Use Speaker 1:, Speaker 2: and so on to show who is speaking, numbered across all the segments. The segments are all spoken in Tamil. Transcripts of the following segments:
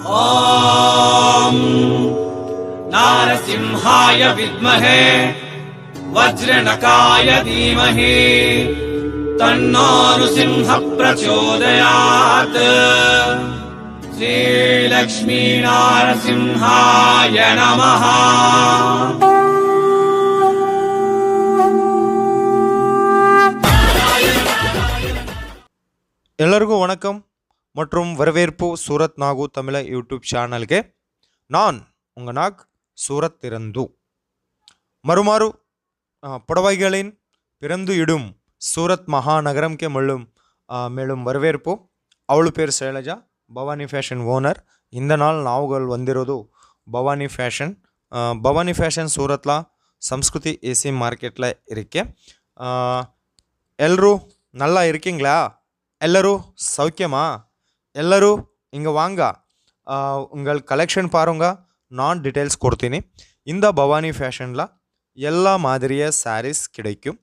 Speaker 1: ॐ नारसिंहाय विद्महे वज्रनकाय धीमहि तन्नो नृसिंह प्रचोदयात्। श्रीलक्ष्मी नारसिंहाय नमः।
Speaker 2: எல்லாருக்கும் வணக்கம் மற்றும் வரவேற்பு சூரத் நாகு தமிழ யூடியூப் சேனல்ಗೆ நான் உங்கள் நாக் சூரத் இருந்து மறுமாறு புடவைகளின் பிறந்து இடும் சூரத் மகாநகரம்க்கு மேலும் வரவேற்பು. ಅವಳು பேர் ಶೈಲಜಾ, ಭವಾನಿ ಫ್ಯಾಷನ್ ಓನರ್. இந்த நாள் நாவுகள் வந்திರೋದು ಭವಾನಿ ಫ್ಯಾಷನ್. ಭವಾನಿ ಫ್ಯಾಷನ್ சூரத்ல சம்ஸ்கிருதி ஏசி மார்க்கெட்டில் இருக்கு. எல்லோரும் நல்லா இருக்கீங்களா? எல்லோரும் சௌக்கியமா? எல்லோரும் இங்கே வாங்க, உங்கள் கலெக்ஷன் பாருங்க, நான் டீட்டெயில்ஸ் கொடுத்தீನಿ. இந்த பவானி ஃபேஷனில் எல்லா மாதிரிய சாரீஸ் கிடைக்கும்.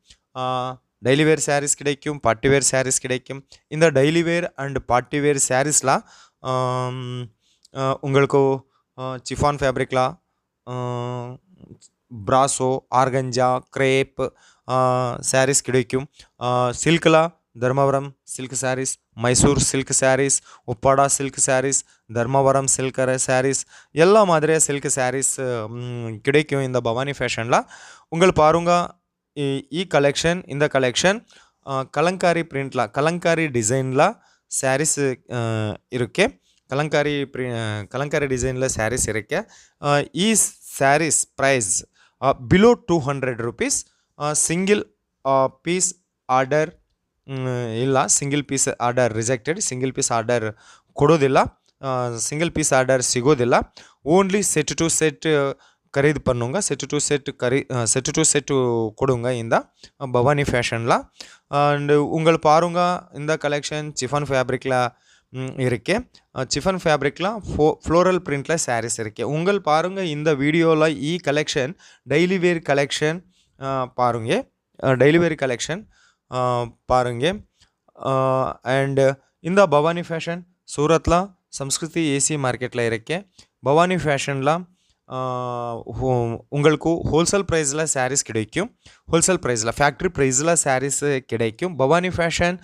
Speaker 2: டெய்லி வேர் சாரீஸ் கிடைக்கும், பார்ட்டி வேர் சாரீஸ் கிடைக்கும். இந்த daily wear and party wear சாரீஸில் உங்களுக்கு சிஃபான் ஃபேப்ரிக்கில் பிராசோ, ஆர்கஞ்சா, கிரேப் சாரீஸ் கிடைக்கும். சில்கில் Dharmavaram silk saris, Mysore silk saris, Uppada silk saris, Dharmavaram silk saris, எல்லா மாதிரியாக சில்க் சாரீஸ் கிடைக்கும் இந்த பவானி ஃபேஷனில். உங்கள் பாருங்க, கலெக்ஷன், இந்த கலெக்ஷன் கலங்காரி பிரிண்டில், கலங்காரி டிசைனில் சாரீஸ் இருக்கு. கலங்காரி டிசைனில் சாரீஸ் இருக்கு. ಈ saris price below 200 rupees. Single piece order ಇಲ್ಲ, single piece order rejected. Single piece order ಕೊಡೋದಿಲ್ಲ, ಸಿಂಗಲ್ ಪೀಸ್ ಆರ್ಡರ್ ಸಿಗೋದಿಲ್ಲ. ಓನ್ಲಿ ಸೆಟ್ ಟು ಸೆಟ್ ಖರೀದು பண்ணுங்க. செட் டு செட் கொடுங்க இந்த பவானி ஃபேஷனில். அண்டு உங்கள் பாருங்க, இந்த கலெக்ஷன் சிஃபான் ஃபேப்ரிக்கில் இருக்கு. சிஃபான் ஃபேப்ரிக்கில் ஃப்ளோரல் பிரிண்டில் சாரீஸ் இருக்கு. உங்கள் பாருங்க, இந்த வீடியோவில் கலெக்ஷன் டெய்லி வேர் கலெக்ஷன் பாருங்க, டெய்லி வேர் கலெக்ஷன் பாருங்க. அண்ட் இந்த பவானி ஃபேஷன் சூரத்தில் சம்ஸ்கிருதி ஏசி மார்க்கெட்டில் இருக்கு. பவானி ஃபேஷனில் உங்களுக்கு ஹோல்சேல் ப்ரைஸில் சாரீஸ் கிடைக்கும். ஹோல்சேல் ப்ரைஸில், ஃபேக்ட்ரி ப்ரைஸில் சாரீஸ் கிடைக்கும். Bhavani fashion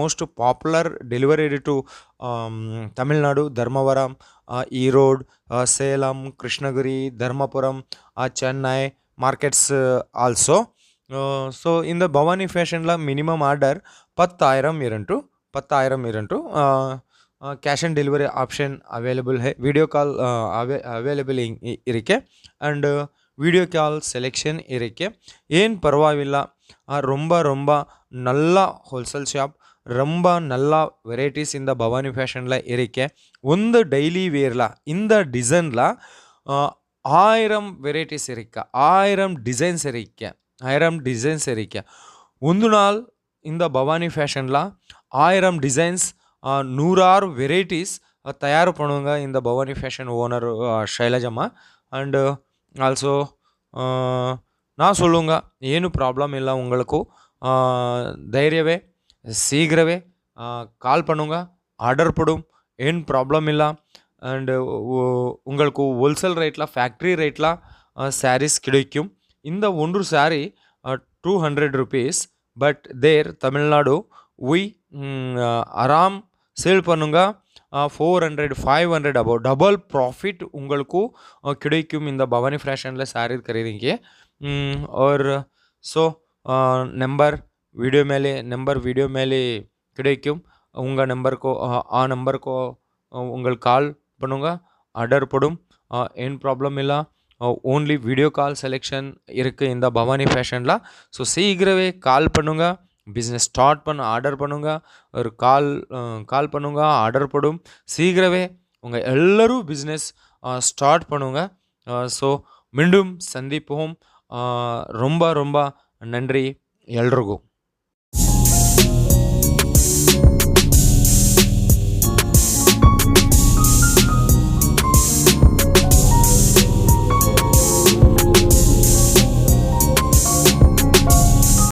Speaker 2: most popular delivery to Tamil Nadu, Dharmavaram, Erode, Salem, Krishnagiri, Dharmapuram, Chennai markets also. So இந்த பவானி ஃபேஷனில் மினிமம் ஆர்டர் 10,000 இருந்து cash on delivery option available है. வீடியோ கால் அவைலபிள் இருக்கு. அண்டு வீடியோ கால் செலெக்ஷன் இருக்கு. ஏன் பரவாயில்ல, ரொம்ப நல்ல ஹோல்சேல் ஷாப், ரொம்ப நல்ல வெரைட்டிஸ் இந்த பவானி ஃபேஷனில் இருக்கு. ಒಂದು ಡೈಲಿ ವೇರ್ಲ இந்த டிசைனில் 1000 வெரைட்டிஸ் இருக்கு, 1000 டிசைன்ஸ் இருக்கு. ಒಂದು நாள் இந்த பவானி ஃபேஷனில் 1000 டிசைன்ஸ், 100 வெரைட்டிஸ் தயார் பண்ணுவாங்க இந்த Bhavani fashion owner Shailajamma. And also நான் சொல்லுங்க, ಏನು ಪ್ರಾಬ್ಲಮ್ ಇಲ್ಲ, உங்களுக்கு தைரியவே சீக்கிரவே கால் பண்ணுங்க, ஆர்டர் போடும், ಏನು ಪ್ರಾಬ್ಲಮ್ ಇಲ್ಲ. அண்டு உங்களுக்கு ஹோல்சேல் ரேட்டில், ஃபேக்ட்ரி ரேட்டில் சாரீஸ் கிடைக்கும். இந்த ஒன்று sari 200 rupees, but there Tamil Nadu ஆராம் சேல் பண்ணுங்க 400 500 அபவ் டபுள் ப்ராஃபிட் உங்களுக்கு கிடைக்கும் இந்த பவானி ஃபேஷனில் சாரி ಖರೀದಿங்க. और ஸோ நம்பர் வீடியோ மேலே கிடைக்கும். உங்கள் நம்பருக்கு உங்கள் கால் பண்ணுங்க, ஆர்டர் போடும், ಏನು ப்ராப்ளம் இல்லை. ஓன்லி வீடியோ கால் செலெக்ஷன் இருக்குது இந்த பவானி ஃபேஷனில். ஸோ சீக்கிரவே கால் பண்ணுங்க, பிஸ்னஸ் ஸ்டார்ட் ஆர்டர் பண்ணுங்க. ஒரு கால் பண்ணுங்க, ஆர்டர் போடும். சீக்கிரவே உங்கள் எல்லோரும் பிஸ்னஸ் ஸ்டார்ட் பண்ணுங்க. ஸோ மீண்டும் சந்திப்போம். ரொம்ப நன்றி எல்லோருக்கும்.